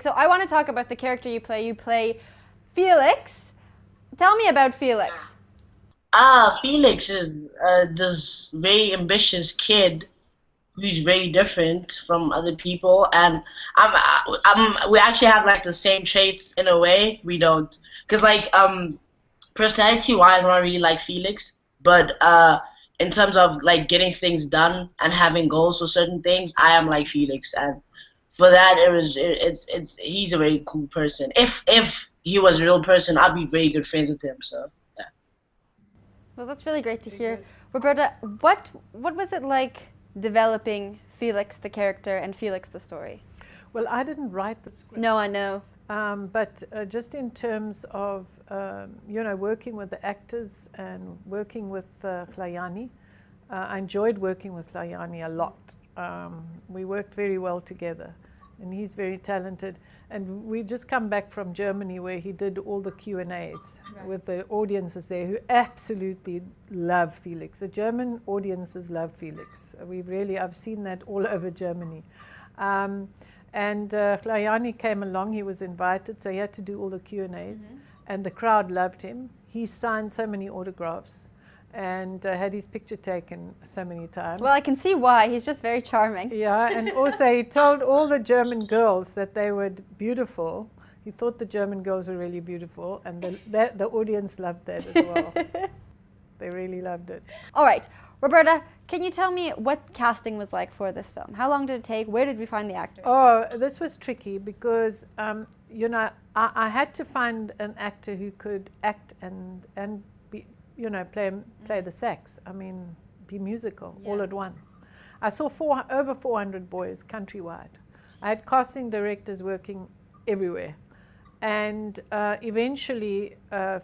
So I want to talk about the character you play. You play Felix. Tell me about Felix. Felix is this very ambitious kid who's very different from other people, and we actually have like the same traits in a way. We don't, because personality-wise, I'm not really like Felix, but in terms of like getting things done and having goals for certain things, I am like Felix, and for that, it's he's a very cool person. If he was a real person, I'd be very good friends with him. So yeah. Well, that's really great to hear. Roberta, what was it like developing Felix the character and Felix the story? Well, I didn't write the script. No, I know. But just in terms of, working with the actors and working with Klayani, I enjoyed working with Klayani a lot. We worked very well together, and he's very talented. And we just come back from Germany where he did all the Q&As with the audiences there who absolutely love Felix. The German audiences love Felix. I've seen that all over Germany. And Klayani came along, he was invited, so he had to do all the Q&As, and the crowd loved him. He signed so many autographs and had his picture taken so many times. Well, I can see why. He's just very charming. Yeah, and also he told all the German girls that they were beautiful. He thought the German girls were really beautiful, and the audience loved that as well. They really loved it. All right, Roberta, can you tell me what casting was like for this film? How long did it take? Where did we find the actors? Oh, this was tricky because, I had to find an actor who could act and be, play the sax. I mean, be musical all at once. I saw over 400 boys countrywide. I had casting directors working everywhere. And eventually,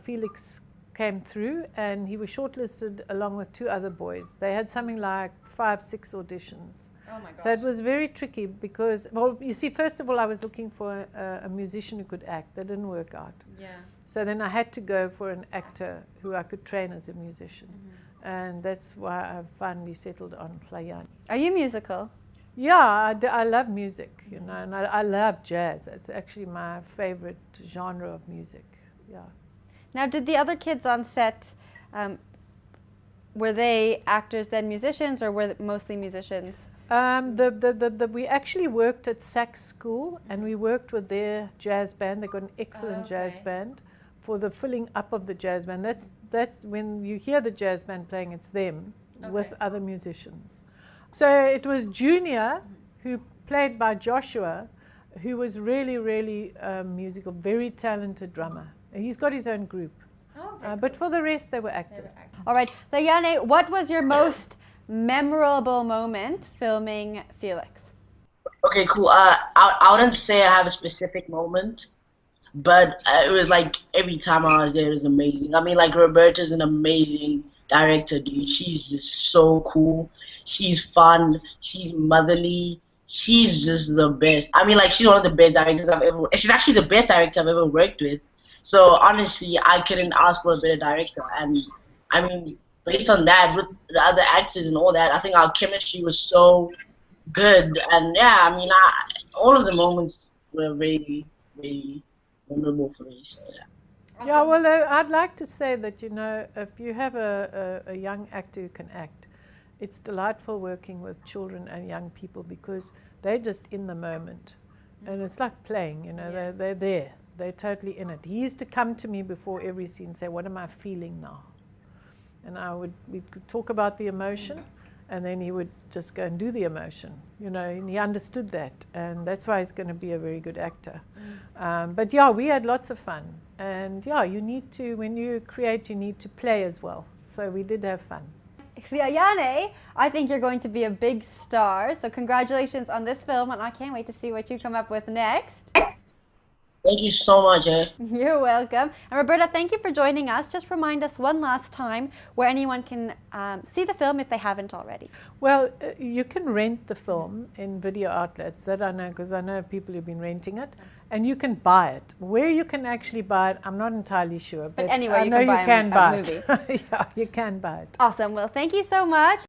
Felix came through, and he was shortlisted along with 2 other boys. They had something like 5, 6 auditions. Oh my gosh. So it was very tricky because, well, you see, first of all, I was looking for a musician who could act. That didn't work out. Yeah. So then I had to go for an actor who I could train as a musician. And that's why I finally settled on Klayani. Are you musical? Yeah, I love music, and I love jazz. It's actually my favorite genre of music. Yeah. Now, did the other kids on set, were they actors then musicians, or were they mostly musicians? We actually worked at sax school, and we worked with their jazz band. They got an excellent jazz band for the filling up of the jazz band. That's when you hear the jazz band playing, it's them with other musicians. So it was Junior, who played by Joshua, who was really, really musical, very talented drummer. He's got his own group. But for the rest, they were actors. All right, Klayani, what was your most memorable moment filming Felix? Okay, cool. I wouldn't say I have a specific moment, but it was like every time I was there, it was amazing. I mean, like, Roberta's an amazing director, dude. She's just so cool. She's fun. She's motherly. She's just the best. I mean, like, she's one of the best directors I've ever. She's actually the best director I've ever worked with. So honestly, I couldn't ask for a better director. And I mean, based on that, with the other actors and all that, I think our chemistry was so good. And yeah, I mean, all of the moments were very, very memorable for me. So yeah. Yeah, well, I'd like to say that, if you have a young actor who can act, it's delightful working with children and young people because they're just in the moment. And it's like playing, they're there. They're totally in it. He used to come to me before every scene and say, what am I feeling now? And we could talk about the emotion, and then he would just go and do the emotion, and he understood that. And that's why he's going to be a very good actor. But yeah, we had lots of fun. And yeah, when you create, you need to play as well. So we did have fun. Klayani, I think you're going to be a big star. So congratulations on this film, and I can't wait to see what you come up with next. Thank you so much, You're welcome. And Roberta, thank you for joining us. Just remind us one last time where anyone can see the film if they haven't already. Well, you can rent the film in video outlets. That I know, because I know people who've been renting it. And you can buy it. Where you can actually buy it, I'm not entirely sure. But anyway, I know you can buy a movie. it. Yeah, you can buy it. Awesome. Well, thank you so much.